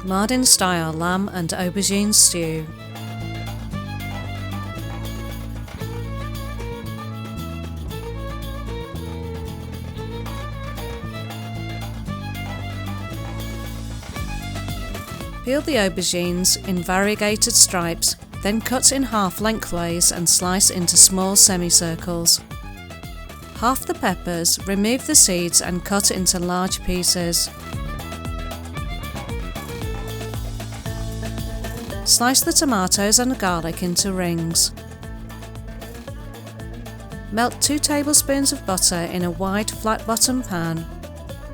Mardin-Style lamb and aubergine stew. Peel the aubergines in variegated stripes, then cut in half lengthwise and slice into small semicircles. Half the peppers, remove the seeds and cut into large pieces. Slice the tomatoes and garlic into rings. Melt 2 tablespoons of butter in a wide flat-bottom pan.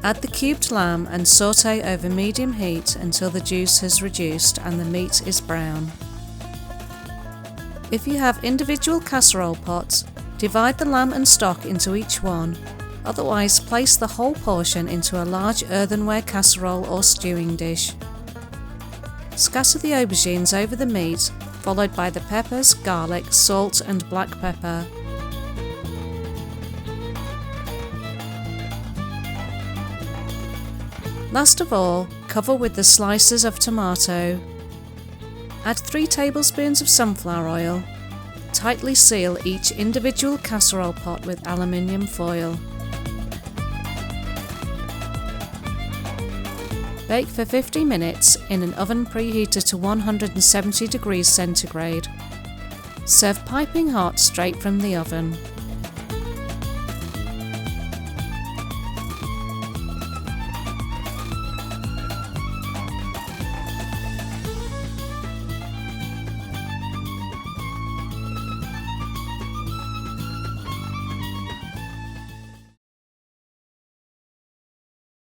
Add the cubed lamb and sauté over medium heat until the juice has reduced and the meat is brown. If you have individual casserole pots, divide the lamb and stock into each one. Otherwise, place the whole portion into a large earthenware casserole or stewing dish. Scatter the aubergines over the meat, followed by the peppers, garlic, salt and black pepper. Last of all, cover with the slices of tomato. Add 3 tablespoons of sunflower oil. Tightly seal each individual casserole pot with aluminium foil. Bake for 50 minutes in an oven preheated to 170 degrees centigrade. Serve piping hot straight from the oven.